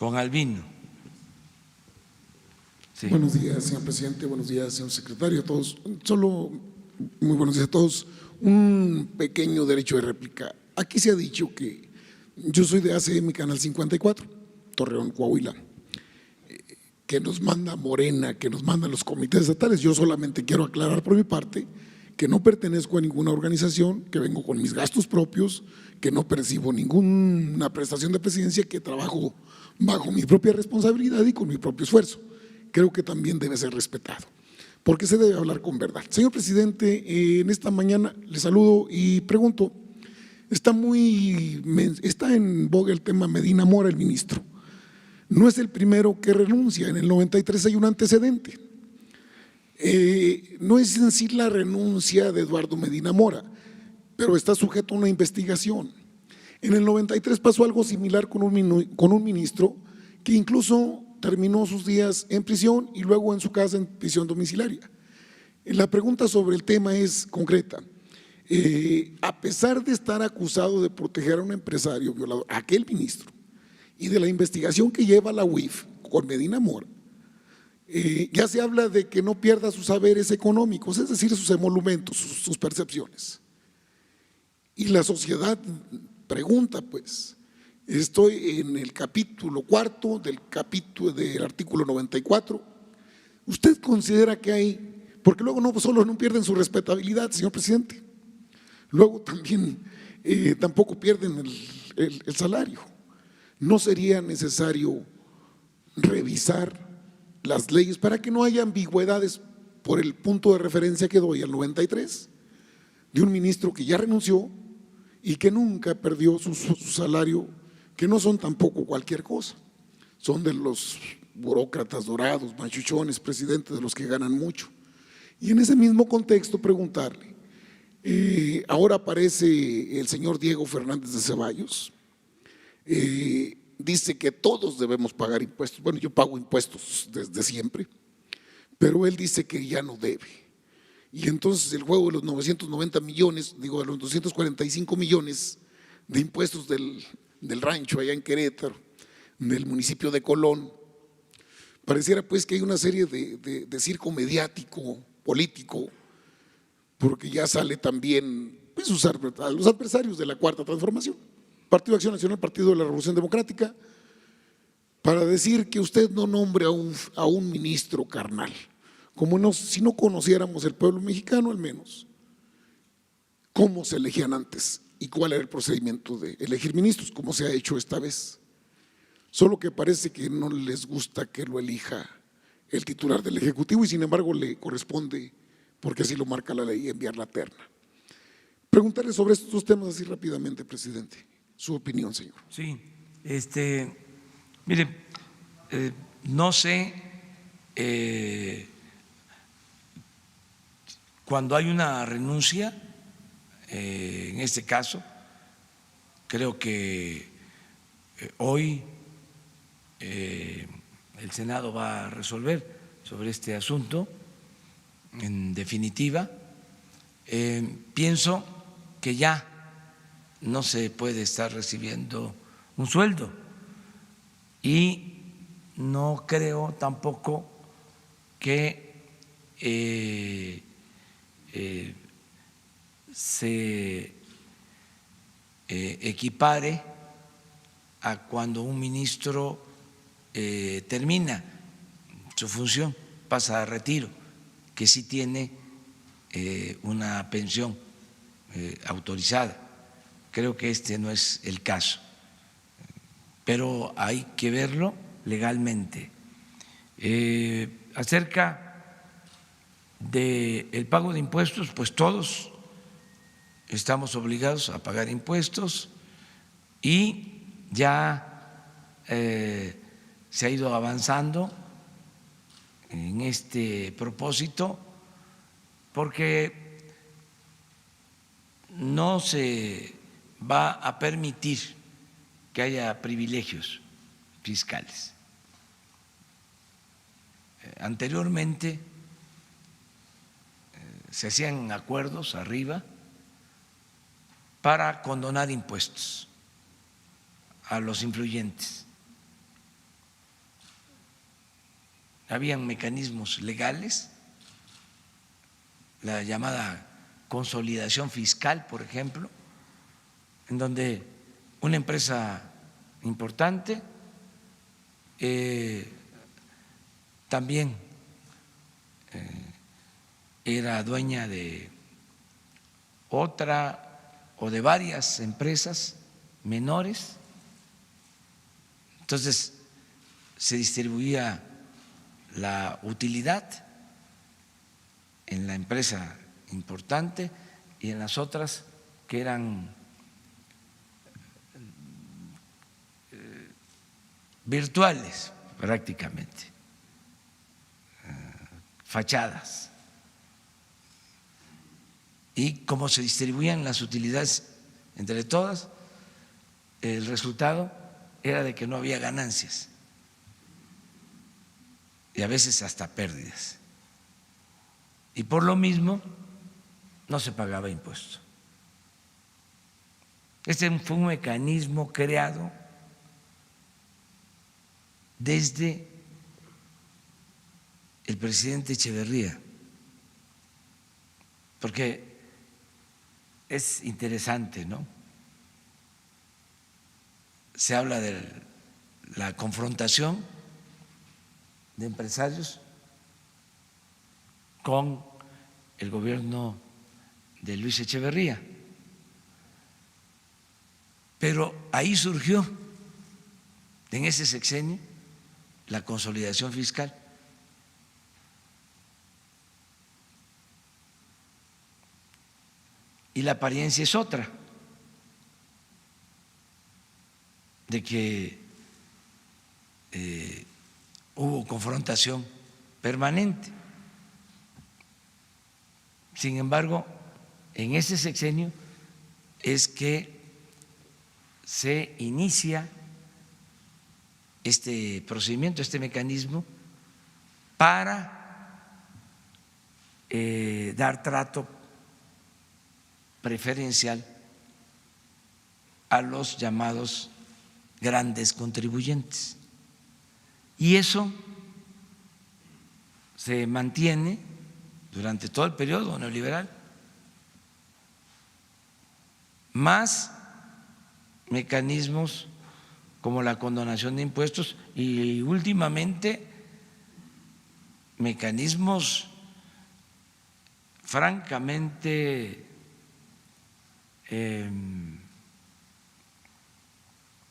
con Albino. Sí. Buenos días, señor presidente. Buenos días, señor secretario. A todos. Solo muy buenos días a todos. Un pequeño derecho de réplica. Aquí se ha dicho que yo soy de ACM Canal 54, Torreón, Coahuila, que nos manda Morena, que nos mandan los comités estatales. Yo solamente quiero aclarar por mi parte que no pertenezco a ninguna organización, que vengo con mis gastos propios, que no percibo ninguna prestación de presidencia, que trabajo bajo mi propia responsabilidad y con mi propio esfuerzo. Creo que también debe ser respetado, porque se debe hablar con verdad. Señor presidente, en esta mañana le saludo y pregunto, está en boga el tema Medina Mora, el ministro. No es el primero que renuncia, en el 93 hay un antecedente. No es en sí la renuncia de Eduardo Medina Mora, pero está sujeto a una investigación. En el 93 pasó algo similar con un ministro que incluso terminó sus días en prisión y luego en su casa en prisión domiciliaria. La pregunta sobre el tema es concreta. A pesar de estar acusado de proteger a un empresario violador, a aquel ministro, y de la investigación que lleva la UIF con Medina Mora, ya se habla de que no pierda sus saberes económicos, es decir, sus emolumentos, sus percepciones. Y la sociedad pregunta, pues, estoy en el capítulo 4 del artículo 94. ¿Usted considera que hay, porque luego no solo no pierden su respetabilidad, señor presidente, luego también tampoco pierden el salario? ¿No sería necesario revisar las leyes para que no haya ambigüedades por el punto de referencia que doy al 93 de un ministro que ya renunció y que nunca perdió su salario, que no son tampoco cualquier cosa, son de los burócratas dorados, machuchones, presidentes de los que ganan mucho? Y en ese mismo contexto preguntarle, ahora aparece el señor Diego Fernández de Ceballos, dice que todos debemos pagar impuestos. Bueno, yo pago impuestos desde siempre, pero él dice que ya no debe. Y entonces el juego de los 990 millones, digo, de los 245 millones de impuestos del rancho allá en Querétaro, del municipio de Colón, pareciera pues que hay una serie de circo mediático, político, porque ya sale también pues, los adversarios de la Cuarta Transformación, Partido de Acción Nacional, Partido de la Revolución Democrática, para decir que usted no nombre a un ministro carnal, como si no conociéramos el pueblo mexicano al menos, cómo se elegían antes y cuál era el procedimiento de elegir ministros, como se ha hecho esta vez. Solo que parece que no les gusta que lo elija el titular del Ejecutivo y sin embargo le corresponde, porque así lo marca la ley, enviar la terna. Preguntarle sobre estos dos temas así rápidamente, presidente. Su opinión, señor. Sí, mire, no sé, cuando hay una renuncia, en este caso, creo que hoy el Senado va a resolver sobre este asunto. En definitiva, pienso que ya no se puede estar recibiendo un sueldo y no creo tampoco que se equipare a cuando un ministro termina su función, pasa a retiro, que sí tiene una pensión autorizada. Creo que este no es el caso, pero hay que verlo legalmente. Acerca del pago de impuestos, pues todos estamos obligados a pagar impuestos y ya se ha ido avanzando en este propósito porque no se va a permitir que haya privilegios fiscales. Anteriormente se hacían acuerdos arriba para condonar impuestos a los influyentes habían mecanismos legales, la llamada consolidación fiscal, por ejemplo, en donde una empresa importante también era dueña de otra o de varias empresas menores, entonces se distribuía la utilidad en la empresa importante y en las otras que eran virtuales prácticamente, fachadas. Y como se distribuían las utilidades entre todas, el resultado era de que no había ganancias y a veces hasta pérdidas. Y por lo mismo no se pagaba impuesto. Este fue un mecanismo creado desde el presidente Echeverría, porque es interesante, ¿no? Se habla de la confrontación de empresarios con el gobierno de Luis Echeverría, pero ahí surgió, en ese sexenio, la consolidación fiscal. Y la apariencia es otra, de que hubo confrontación permanente. Sin embargo, en ese sexenio es que se inicia este procedimiento, este mecanismo para dar trato preferencial a los llamados grandes contribuyentes. Y eso se mantiene durante todo el periodo neoliberal, más mecanismos como la condonación de impuestos y últimamente mecanismos francamente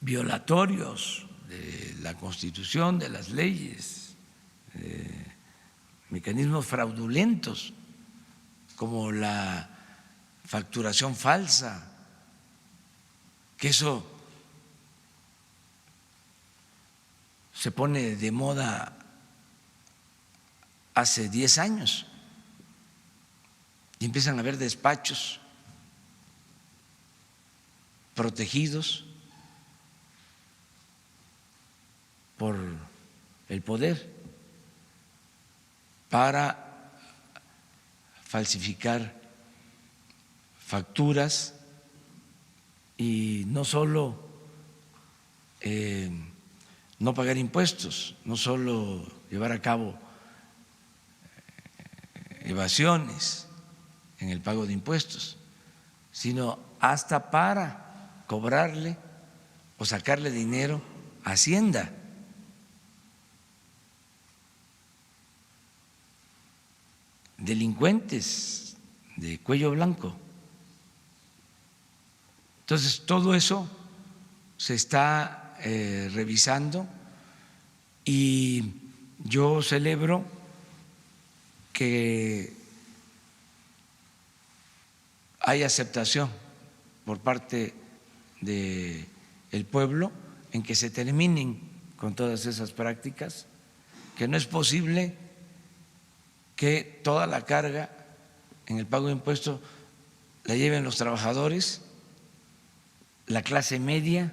violatorios de la Constitución, de las leyes, mecanismos fraudulentos como la facturación falsa, que eso se pone de moda hace 10 años y empiezan a haber despachos protegidos por el poder para falsificar facturas y no solo no pagar impuestos, no solo llevar a cabo evasiones en el pago de impuestos, sino hasta para cobrarle o sacarle dinero a Hacienda. Delincuentes de cuello blanco. Entonces, todo eso se está revisando y yo celebro que hay aceptación por parte del pueblo en que se terminen con todas esas prácticas, que no es posible que toda la carga en el pago de impuestos la lleven los trabajadores, la clase media,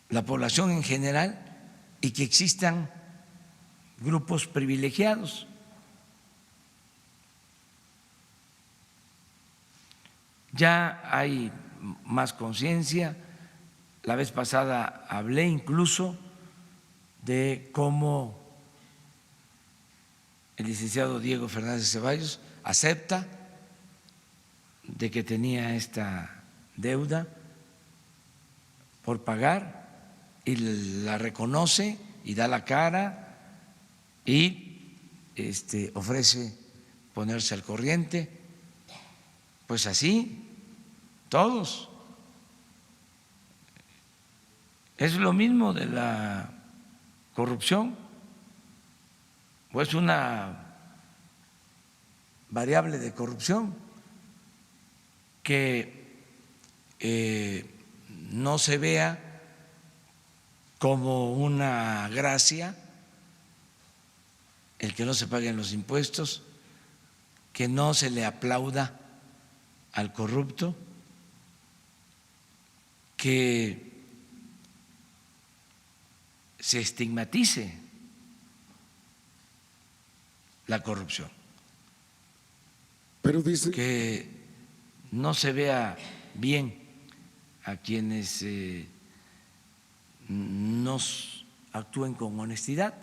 la población en general, y que existan grupos privilegiados. Ya hay más conciencia, La vez pasada hablé incluso de cómo el licenciado Diego Fernández Ceballos acepta de que tenía esta deuda por pagar y la reconoce y da la cara y ofrece ponerse al corriente. Pues así, todos. Es lo mismo de la corrupción, o es una variable de corrupción que no se vea como una gracia el que no se paguen los impuestos, que no se le aplauda al corrupto, que se estigmatice la corrupción, Pero dice que no se vea bien a quienes nos actúen con honestidad.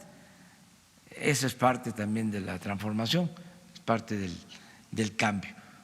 Eso es parte también de la transformación, es parte del cambio.